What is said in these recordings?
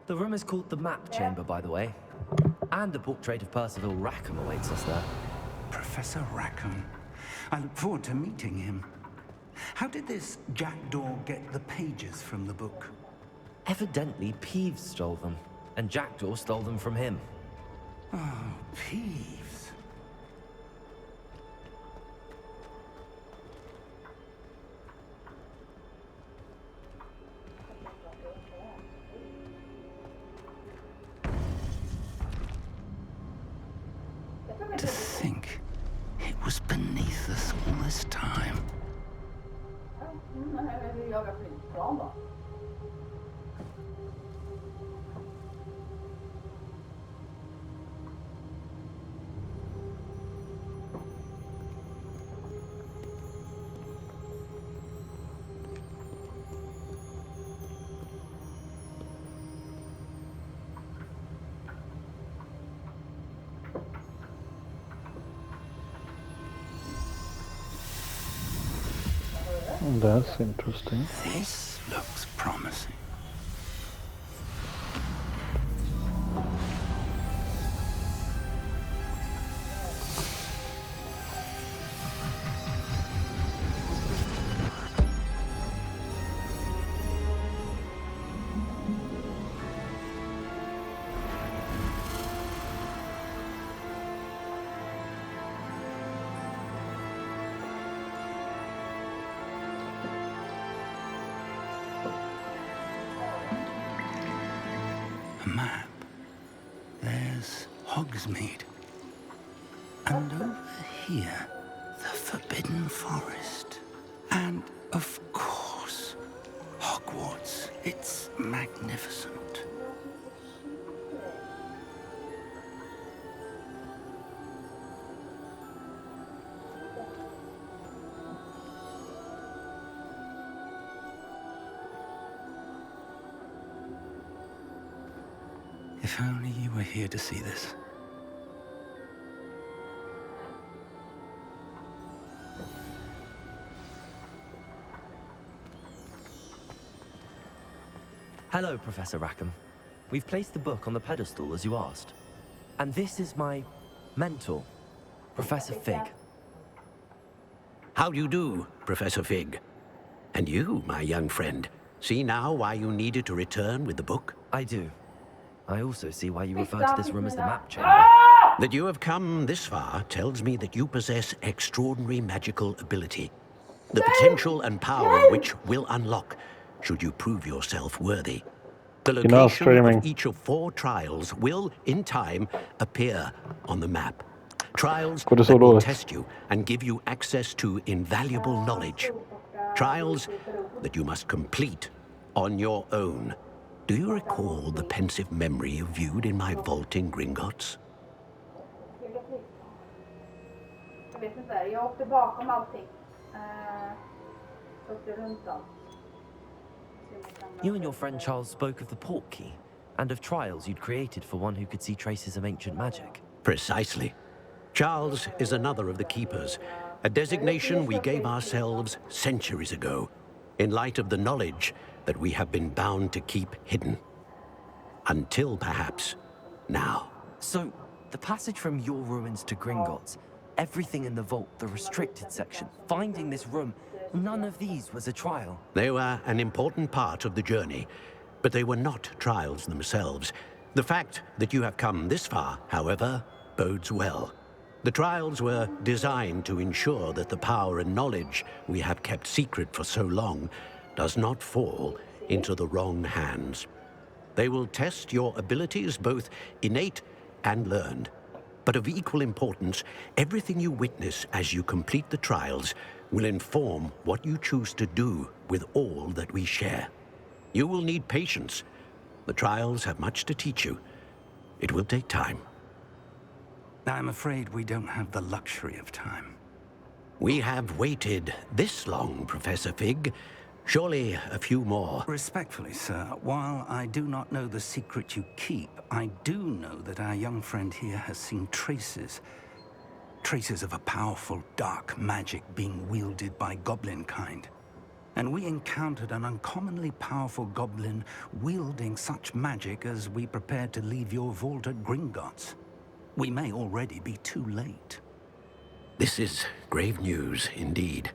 The room is called the Map Chamber, by the way. And a portrait of Percival Rackham awaits us there. Professor Rackham. I look forward to meeting him. How did this jackdaw get the pages from the book? Evidently, Peeves stole them, and Jackdaw stole them from him. Oh, Peeves. To think it was beneath us all this time. That's interesting. This looks promising. Map. There's Hogsmeade. And over here, the Forbidden Forest. And, of course, Hogwarts. It's magnificent. If only you were here to see this. Hello, Professor Rackham. We've placed the book on the pedestal, as you asked. And this is my mentor, Professor Fig. How do you do, Professor Fig? And you, my young friend, see now why you needed to return with the book? I do. I also see why you refer to this room as the Map Chamber. That you have come this far tells me that you possess extraordinary magical ability. The potential and power of which will unlock should you prove yourself worthy. The location of each of 4 trials will, in time, appear on the map. Trials that will test you and give you access to invaluable knowledge. Trials that you must complete on your own. Do you recall the pensive memory you viewed in my vault in Gringotts? You and your friend Charles spoke of the portkey, and of trials you'd created for one who could see traces of ancient magic. Precisely. Charles is another of the Keepers, a designation we gave ourselves centuries ago, in light of the knowledge that we have been bound to keep hidden. Until, perhaps, now. So, the passage from your ruins to Gringotts, everything in the vault, the restricted section, finding this room, none of these was a trial. They were an important part of the journey, but they were not trials themselves. The fact that you have come this far, however, bodes well. The trials were designed to ensure that the power and knowledge we have kept secret for so long does not fall into the wrong hands. They will test your abilities, both innate and learned. But of equal importance, everything you witness as you complete the trials will inform what you choose to do with all that we share. You will need patience. The trials have much to teach you. It will take time. I'm afraid we don't have the luxury of time. We have waited this long, Professor Fig. Surely a few more. Respectfully, sir, while I do not know the secret you keep, I do know that our young friend here has seen traces of a powerful dark magic being wielded by goblin kind. And we encountered an uncommonly powerful goblin wielding such magic as we prepared to leave your vault at Gringotts. We may already be too late. This is grave news indeed.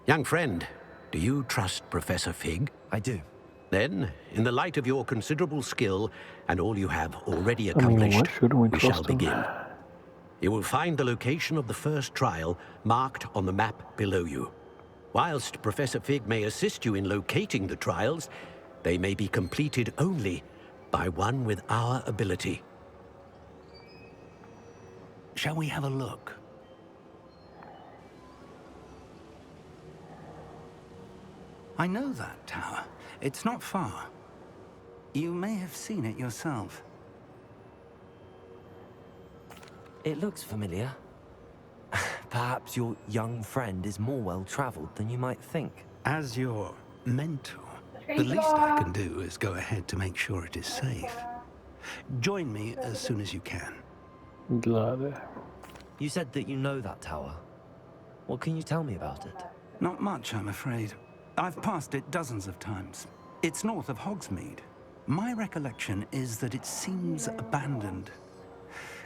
Young friend, do you trust Professor Fig? I do. Then, in the light of your considerable skill and all you have already I mean, why accomplished, shouldn't we we shall trust him? begin. You will find the location of the first trial marked on the map below you. Whilst Professor Fig may assist you in locating the trials, they may be completed only by one with our ability. Shall we have a look? I know that tower. It's not far. You may have seen it yourself. It looks familiar. Perhaps your young friend is more well-traveled than you might think. As your mentor, the least I can do is go ahead to make sure it is safe. Join me as soon as you can. Glad. You said that you know that tower. What can you tell me about it? Not much, I'm afraid. I've passed it dozens of times. It's north of Hogsmeade. My recollection is that it seems abandoned.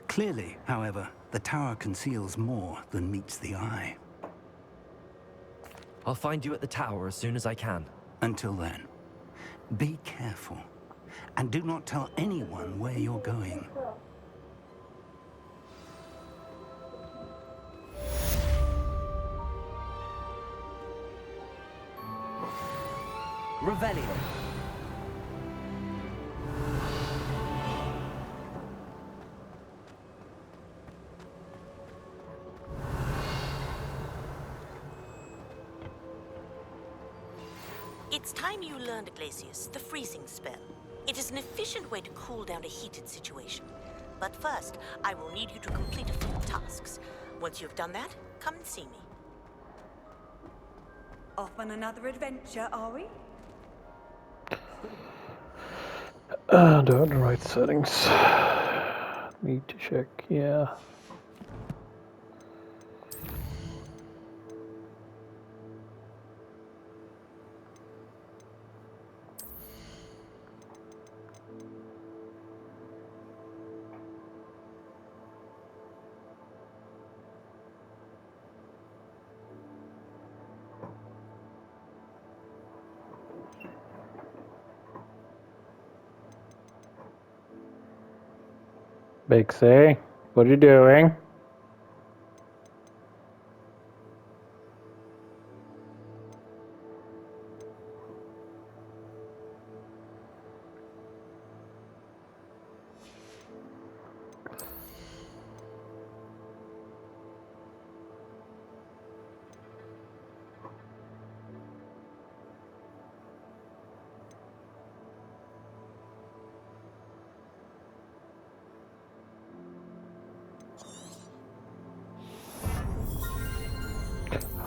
Clearly, however, the tower conceals more than meets the eye. I'll find you at the tower as soon as I can. Until then, be careful, and do not tell anyone where you're going. Revelio. It's time you learned, Glacius, the freezing spell. It is an efficient way to cool down a heated situation. But first, I will need you to complete a few tasks. Once you've done that, come and see me. Off on another adventure, are we? Do I have the right settings? Need to check, yeah. Big C, what are you doing?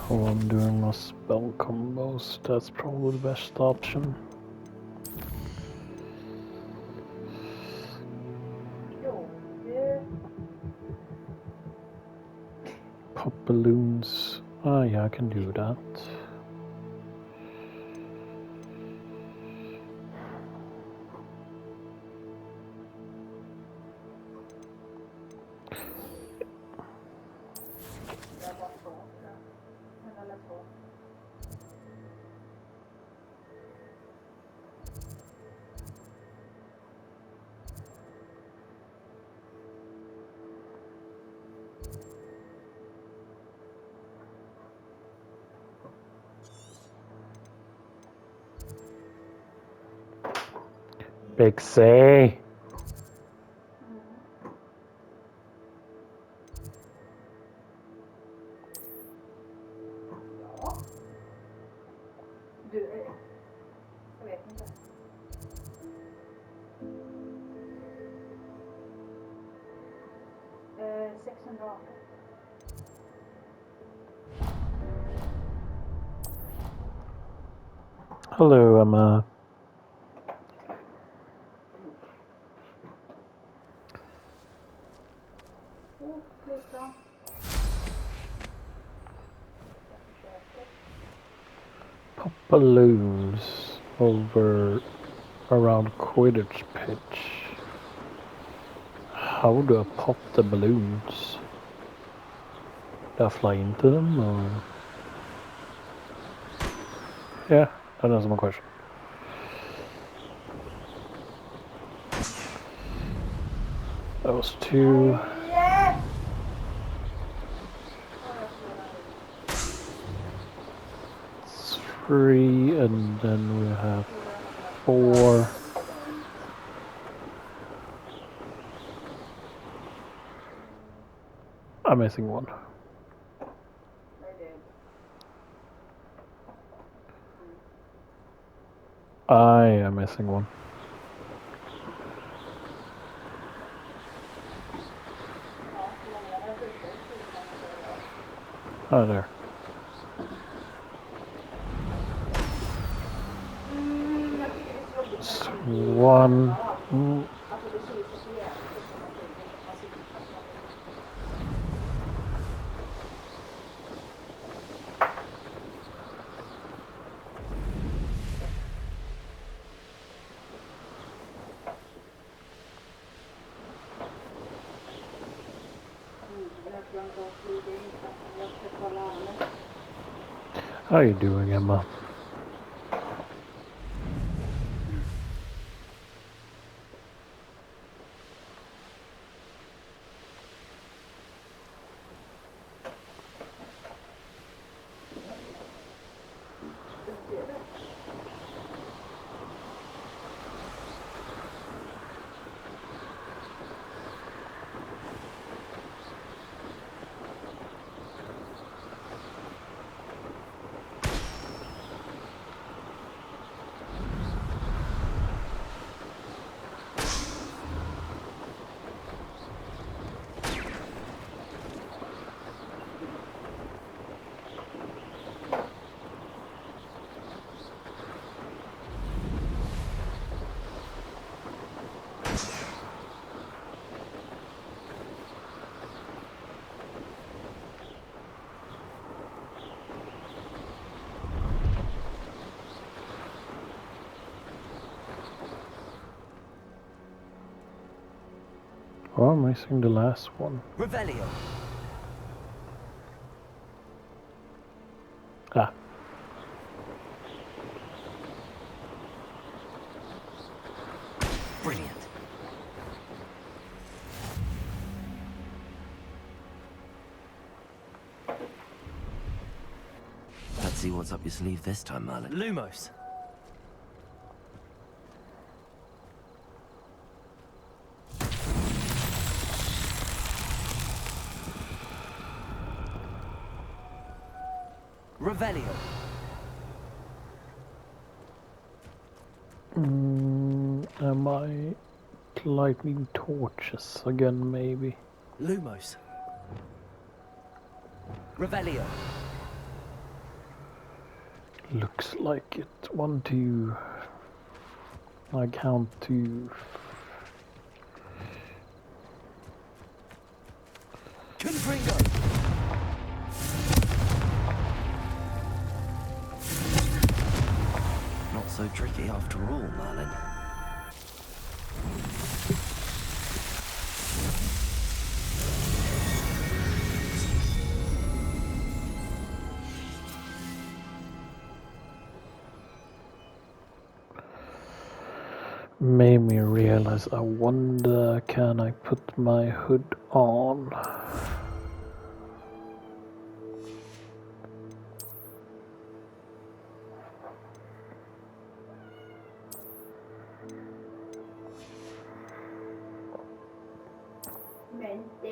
How I'm doing my spell combos, that's probably the best option. Pop balloons. Ah, yeah, I can do that. Big C. Jag vet inte. Eh, 618. Hello, Emma. Flytta. Pop balloons over around Quidditch pitch. How do I pop the balloons? Do I fly into them or? Yeah, that answers my question. That was 2. 3, and then we have 4. I'm missing 1. I am missing 1. Oh, there. It's 1. How are you doing, Emma? Oh, I'm missing the last one. Revelio. Ah. Brilliant. Let's see what's up your sleeve this time, Merlin. Lumos. Revelio. Am I lightning torches again, maybe? Lumos. Revelio. Looks like it. 1, 2. I count 2. Confringo. Not so tricky after all, Merlin. Made me realize, I wonder, can I put my hood on?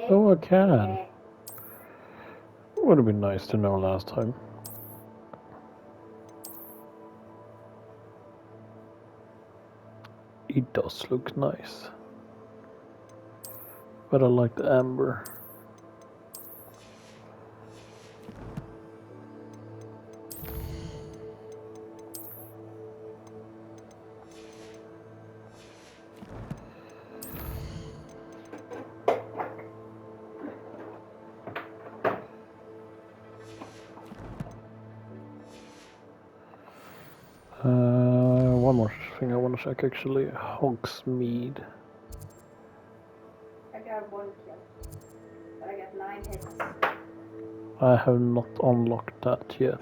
Oh, I can. Would have been nice to know last time. It does look nice. But I like the amber. One more thing I want to check actually. Hogsmeade. I got 1 kill. But I got 9 hits. I have not unlocked that yet.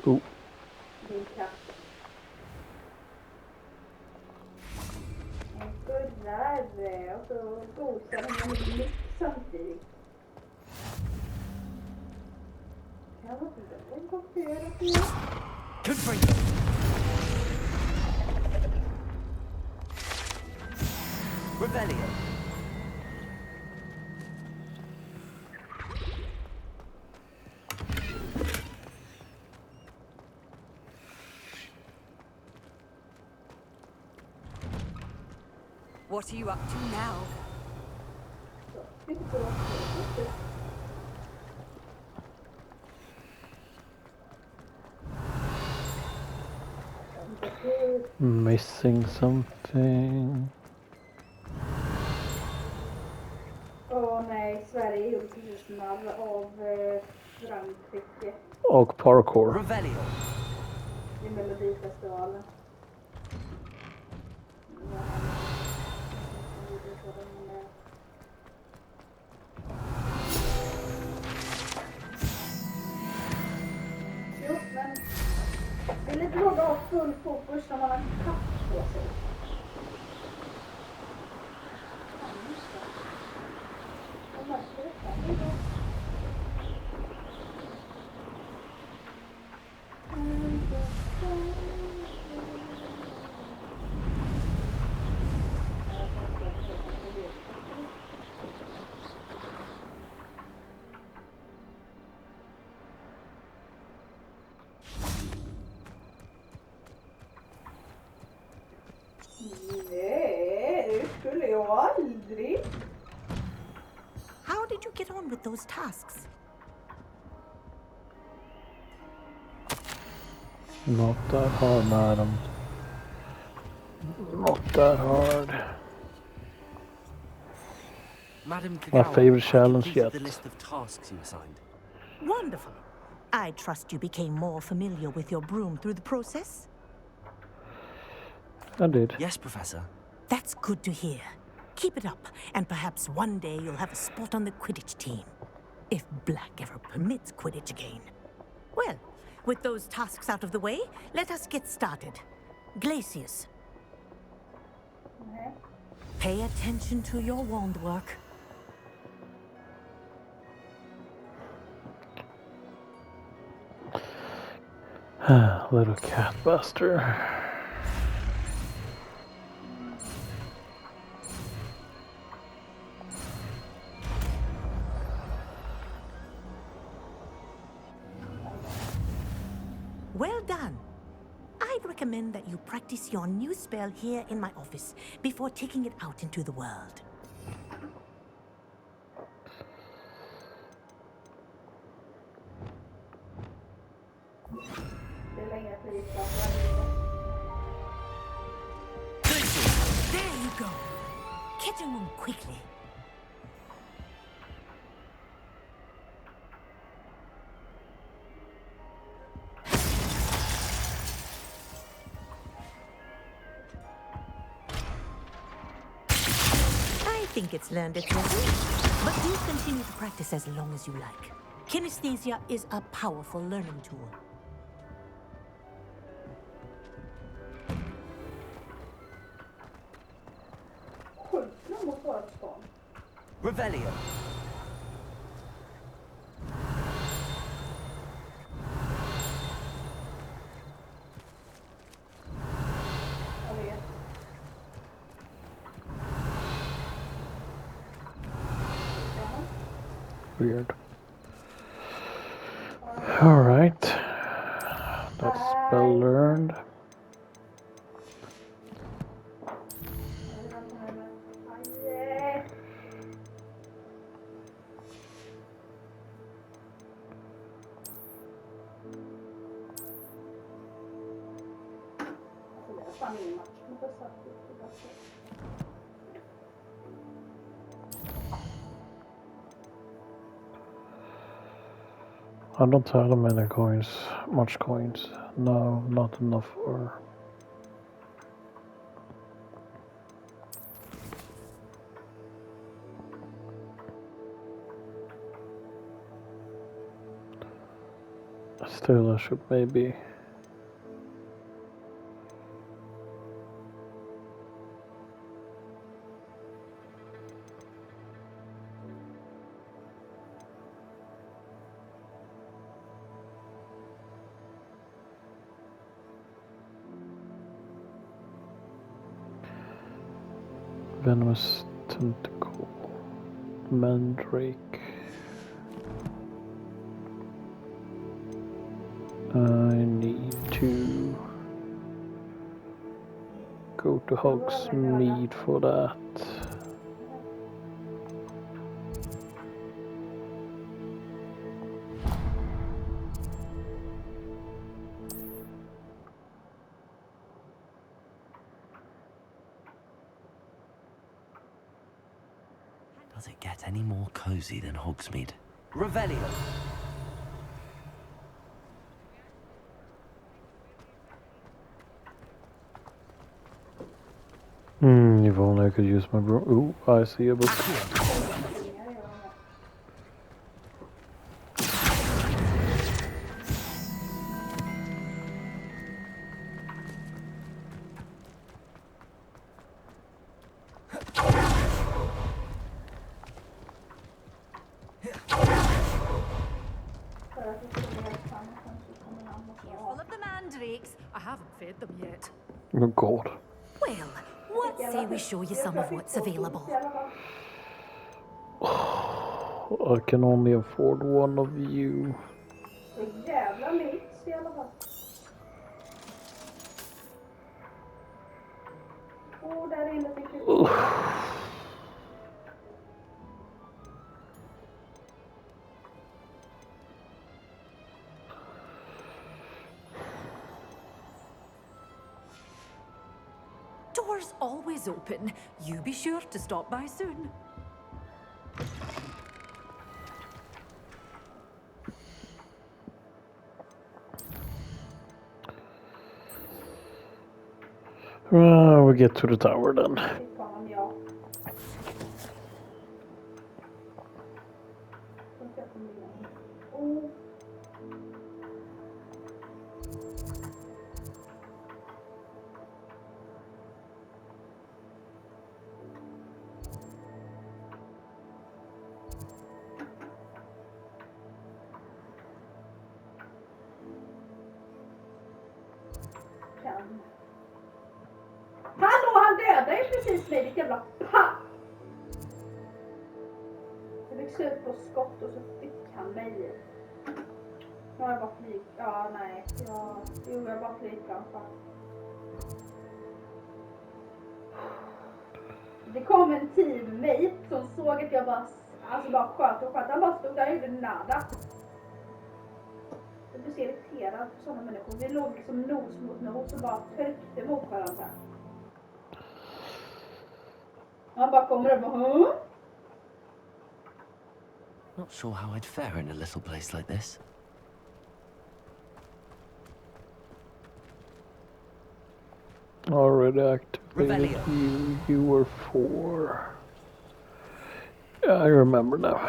Ooh. Din katt. En gurrare och så gosar hon med min mick samtidigt. Kan man inte den kopiera på? Could bring them. Rebellion. What are you up to now? Missing something. Åh nej, Sverige gjorde precis narr av Frankrike Och parkour. Rebellion. i Melodifestivalen. Jo, men det är lite låg av full fokus när man har katt på sig. Jag märker detta. Nej, det skulle jag aldrig. How did you get on with those tasks? Not that hard, madam. Not that hard. Madam My Kagawa, favorite I challenge completed yet. the list of tasks you assigned. Wonderful. I trust you became more familiar with your broom through the process? I did. Yes, Professor. That's good to hear. Keep it up, and perhaps one day you'll have a spot on the Quidditch team. If Black ever permits Quidditch again. Well, with those tasks out of the way, let us get started. Glacius, Nej. pay attention to your wand work. Little cat buster. Well done. I'd recommend that you practice your new spell here in my office before taking it out into the world. Det är länge till vi ska There you go. Catch him quickly. I think it's learned its lesson, but do continue to practice as long as you like. Kinesthesia is a powerful learning tool. skjutna mot vårt span. Revelio. Jag vet. Weird. Alright. That's spell learned. fan in match. Nu får jag sätta ut det bättre. I don't have that many coins, much coins. No, not enough for. Still, I should maybe. Venomous tentacle, mandrake. I need to go to Hogsmeade for that. Does it get any more cozy than Hogsmeade? Revelio! If only I could use my broom. Ooh, I see a book. Careful of the mandrakes. I haven't fed them yet. Oh god. Well, what say we show you some of what's available? I can only afford one of you. Så jävla lyx i alla fall. Åh, där inne fick vi... Doors always open. You be sure to stop by soon. We get to the tower then. Fy fan, ja. Oh. Hallå, han dödade ju precis mig, ditt jävla pa! Jag fick slut på skott och så fick han mig. Nu har jag bara flyg... Ja, nej. Jo, jag bara flygplan. Det kom en teammate som såg att jag bara... Alltså bara sköt och sköt. Han bara stod där och gjorde nada. Jag blir så irriterad på sådana människor. Vi låg liksom nos mot nos och bara tryckte mot varandra. Han bara kommer och bara... Huh? Not sure how I'd fare in a little place like this. Already activated Revelio. you. You were 4. Yeah, I remember now.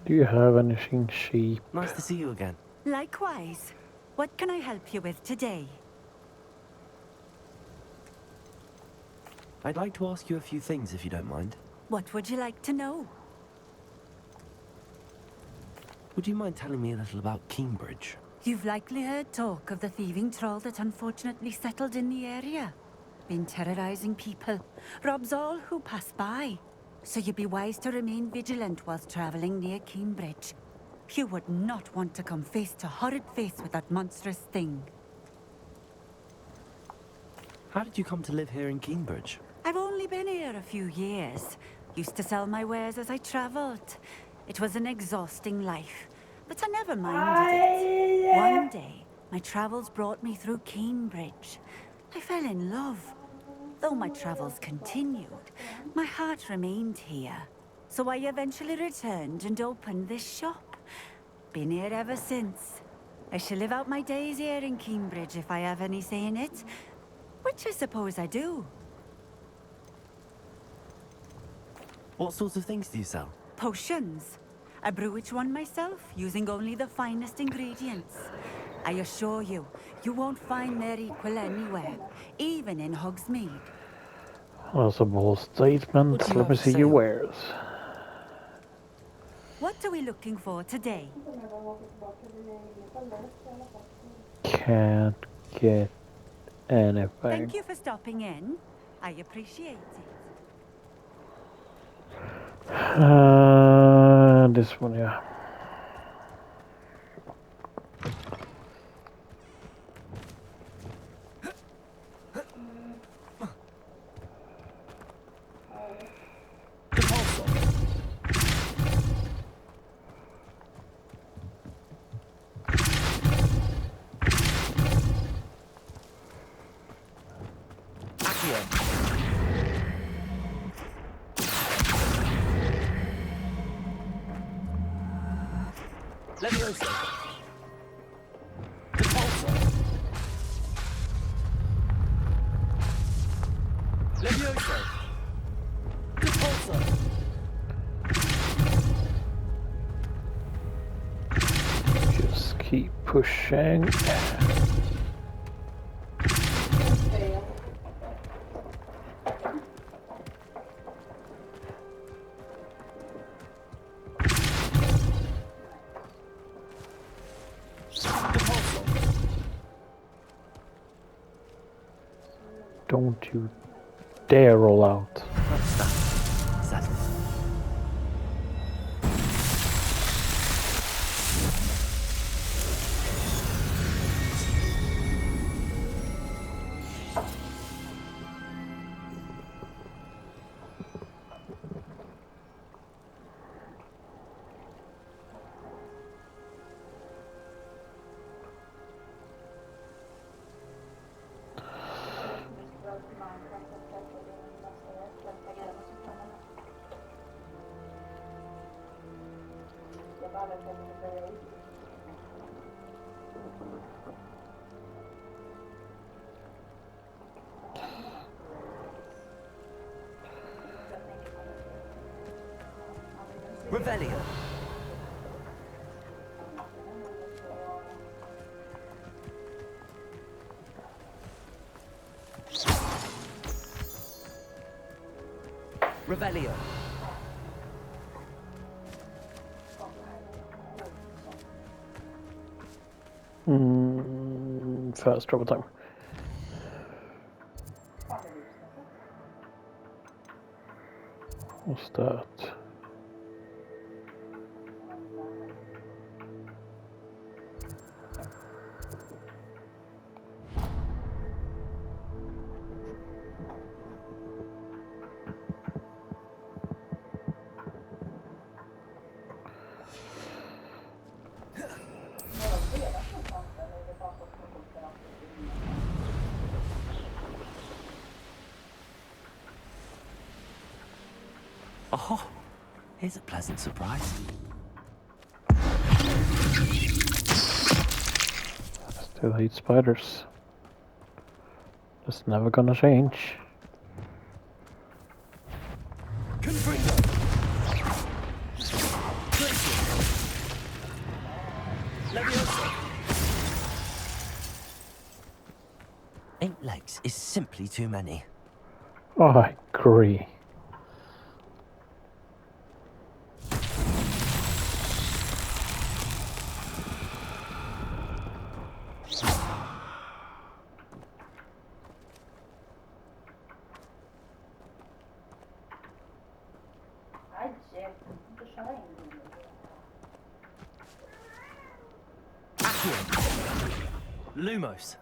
Do you have anything cheap? Nice to see you again. Likewise. What can I help you with today? I'd like to ask you a few things if you don't mind. What would you like to know? Would you mind telling me a little about Cambridge? You've likely heard talk of the thieving troll that unfortunately settled in the area. Been terrorizing people. Robs all who pass by. So you'd be wise to remain vigilant whilst traveling near Cambridge. You would not want to come face to horrid face with that monstrous thing. How did you come to live here in Cambridge? I've only been here a few years. Used to sell my wares as I travelled. It was an exhausting life, but I never minded it. One day, My travels brought me through Cambridge. I fell in love. Though my travels continued, my heart remained here. So I eventually returned and opened this shop. Been here ever since. I shall live out my days here in Cambridge if I have any say in it. Which I suppose I do. What sorts of things do you sell? Potions. I brew each one myself, using only the finest ingredients. I assure you, you won't find their equal anywhere, even in Hogsmeade. That's a bold statement. What do you Let me have for see your sale? wares. What are we looking for today? Can't get anything. Thank you for stopping in. I appreciate it. This one, yeah. Levioso. Repulsor. Levioso. Repulsor. Just keep pushing. Don't you dare roll out. What's that? Is that Revelio. Revelio. First trouble time. What's that? Oh, here's a pleasant surprise. Still hate spiders. That's never gonna change. Confringo. Levioso. 8 legs is simply too many. Oh, I agree. Lumos.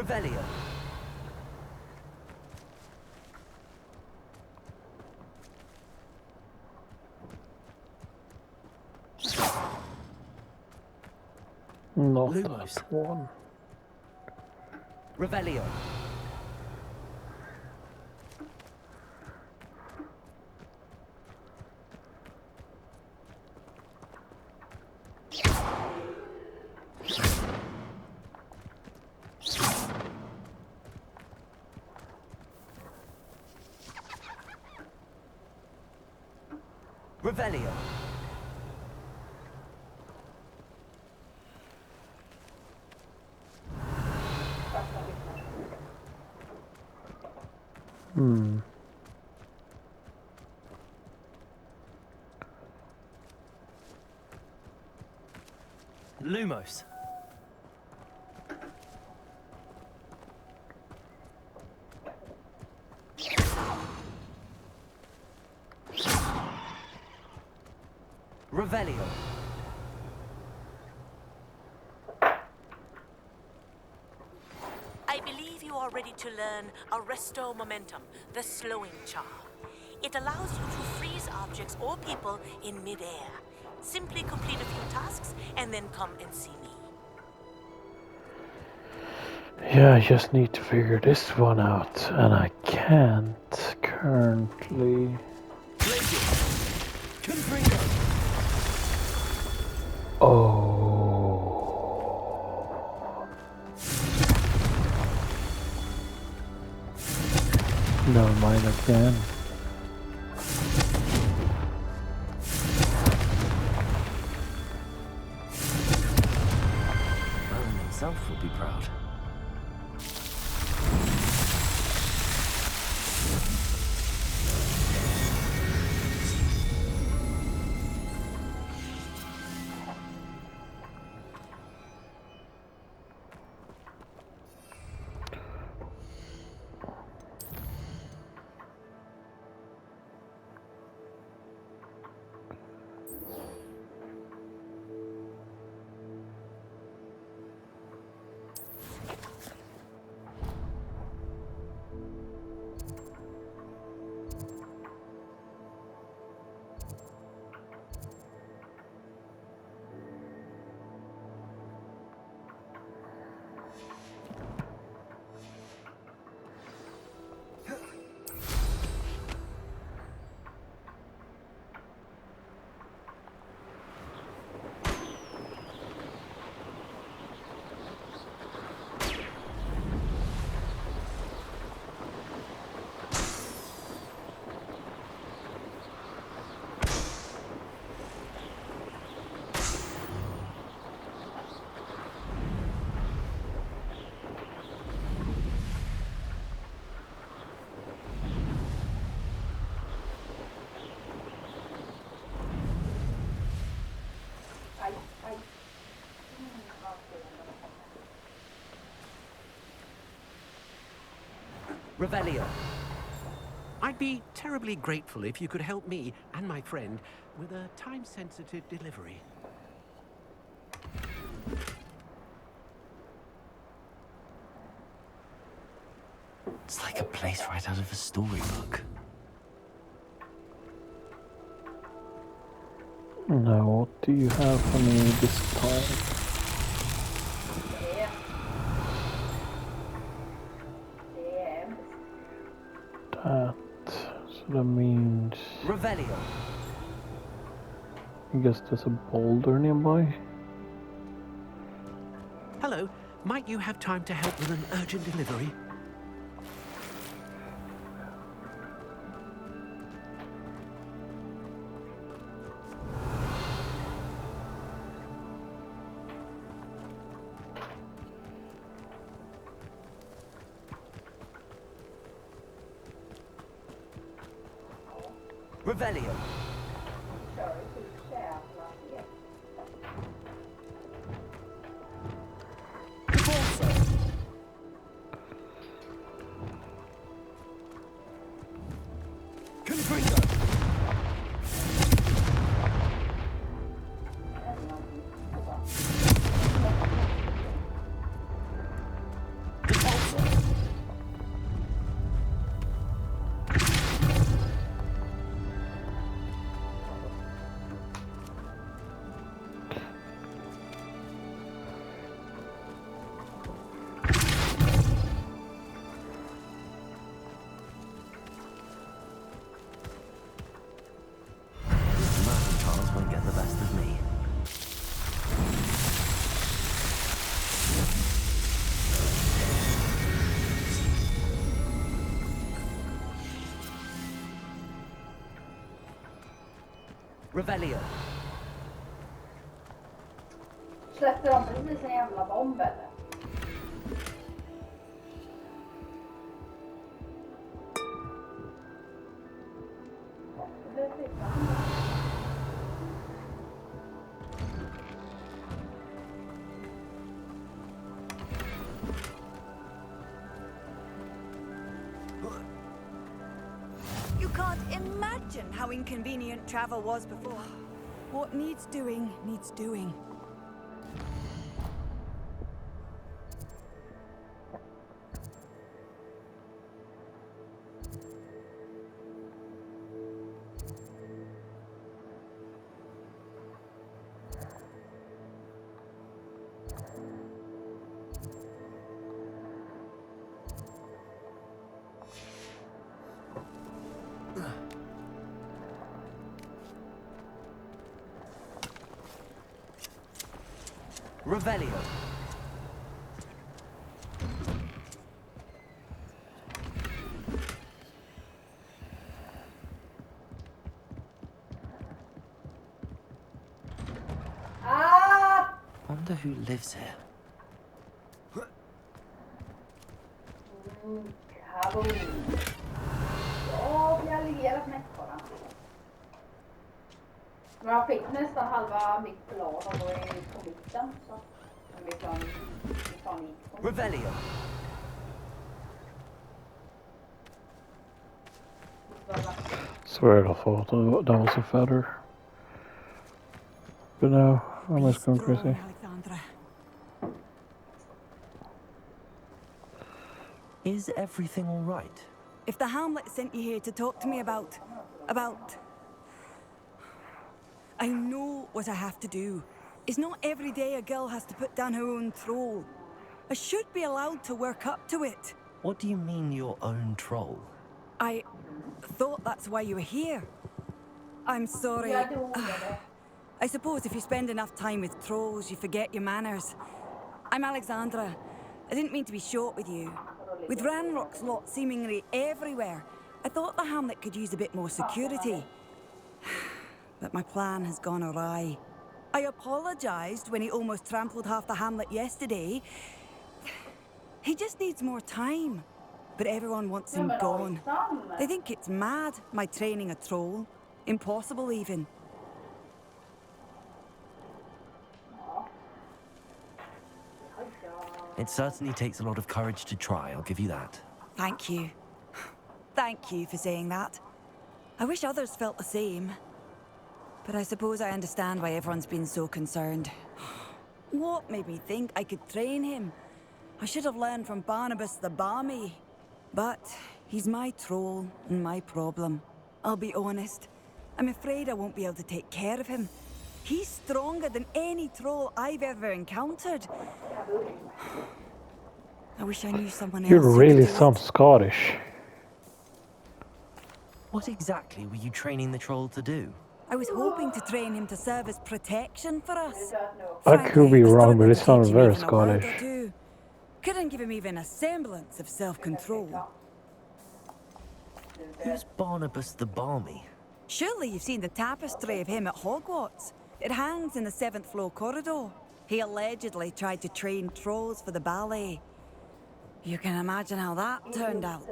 Revelio. Not Lumos. that one. Revelio. Revelio. Lumos. Revelio. I believe you are ready to learn Arresto Momentum, the slowing charm. It allows you to freeze objects or people in midair. Simply complete a few tasks and then come and see me. Yeah, I just need to figure this one out, and I can't currently. Oh. Never mind again. Merlin himself would be proud. Revelio. I'd be terribly grateful if you could help me and my friend with a time-sensitive delivery. It's like a place right out of a storybook. Now, what do you have for me this time? That, so that means Revelio. I guess there's a boulder nearby. Hello, might you have time to help with an urgent delivery? Revelio. Revelio. Släppte de precis en jävla bomb eller? Det är fint. You can't imagine how inconvenient travel was before. What needs doing, needs doing. Revelio. Ah! Wonder who lives here. Kaboom. Ja, blir allierat med bara. Men jag fick nästan halva mitt plan och då är på mitten så. Men vi kan gick på. Revelio. Swear I thought that was a feather. But no, I'm just going crazy. Alexandra. Is everything all right? If the Hamlet sent you here to talk to me about... I know what I have to do. It's not every day a girl has to put down her own troll. I should be allowed to work up to it. What do you mean your own troll? I thought that's why you were here. I'm sorry. I suppose if you spend enough time with trolls, you forget your manners. I'm Alexandra. I didn't mean to be short with you. With Ranrock's lot seemingly everywhere, I thought the Hamlet could use a bit more security. But my plan has gone awry. I apologized when he almost trampled half the Hamlet yesterday. He just needs more time. But everyone wants him gone. They think it's mad, my training a troll. Impossible even. It certainly takes a lot of courage to try, I'll give you that. Thank you. Thank you for saying that. I wish others felt the same. But I suppose I understand why everyone's been so concerned. What made me think I could train him? I should have learned from Barnabas the Barmy. But he's my troll and my problem. I'll be honest. I'm afraid I won't be able to take care of him. He's stronger than any troll I've ever encountered. I wish I knew someone else. You who really could do sound it. Scottish. What exactly were you training the troll to do? I was hoping to train him to serve as protection for us. I could be Frankly, I wrong, but struggled it to sounds teach him very even a word or Scottish. two. Couldn't give him even a semblance of self-control. Who's Barnabas the Barmy? Surely you've seen the tapestry of him at Hogwarts. It hangs in the 7th floor corridor. He allegedly tried to train trolls for the ballet. You can imagine how that turned out.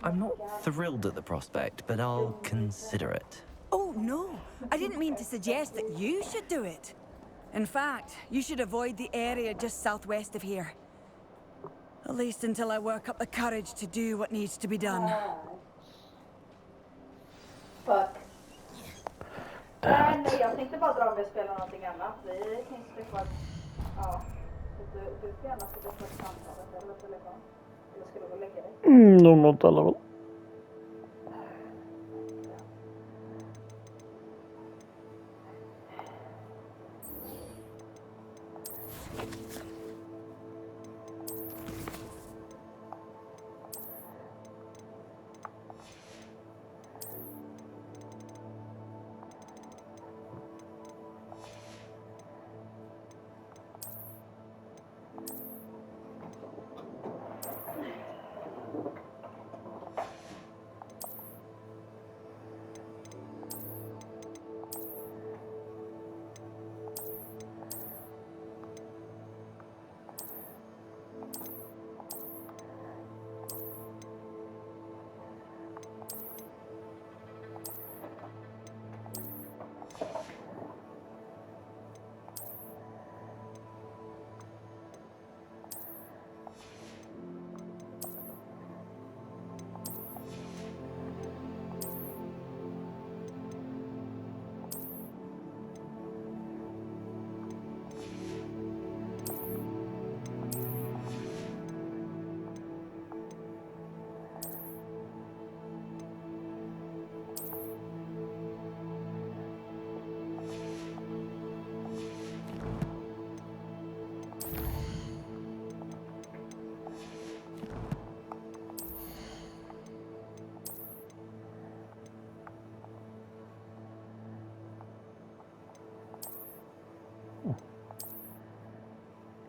I'm not thrilled at the prospect, but I'll consider it. Oh, no. I didn't mean to suggest that you should do it. In fact, you should avoid the area just southwest of here. At least until I work up the courage to do what needs to be done. Fuck. Nej, jag tänkte bara dra om vi spelar någonting annat. Vi finns det kvar. Ja. Du får gärna få gå för samtalet eller telefon. Eller ska du gå och lägga dig? Normalt alla väl.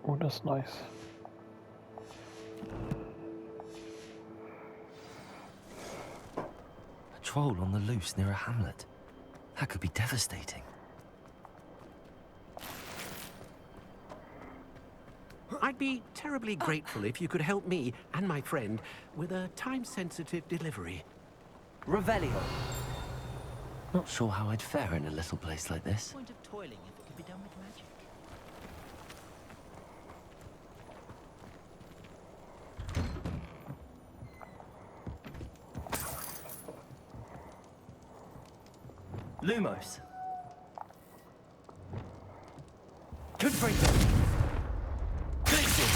Oh, that's nice. A troll on the loose near a hamlet. That could be devastating. I'd be terribly grateful if you could help me and my friend with a time-sensitive delivery. Revelio. Not sure how I'd fare in a little place like this. Point of toiling if it could be done with magic. Lumos. Confringo. Glitches.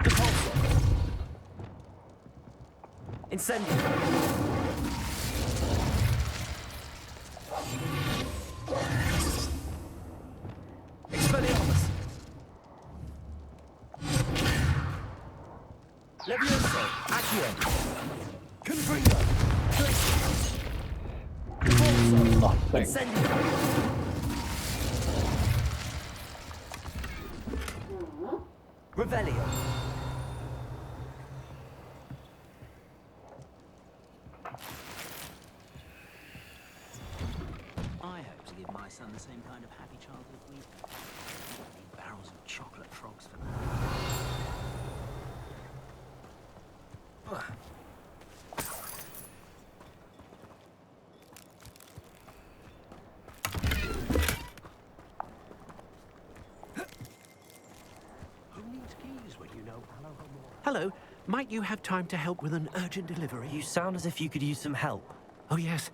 Depulso. Incendio. Expelliarmus. Levioso. Accio. Confringo. Glitches. Nothing. Incendio. Revelio. I hope to give my son the same kind of happy childhood we've had. Need barrels of chocolate frogs for that. Hello, might you have time to help with an urgent delivery? You sound as if you could use some help. Oh yes,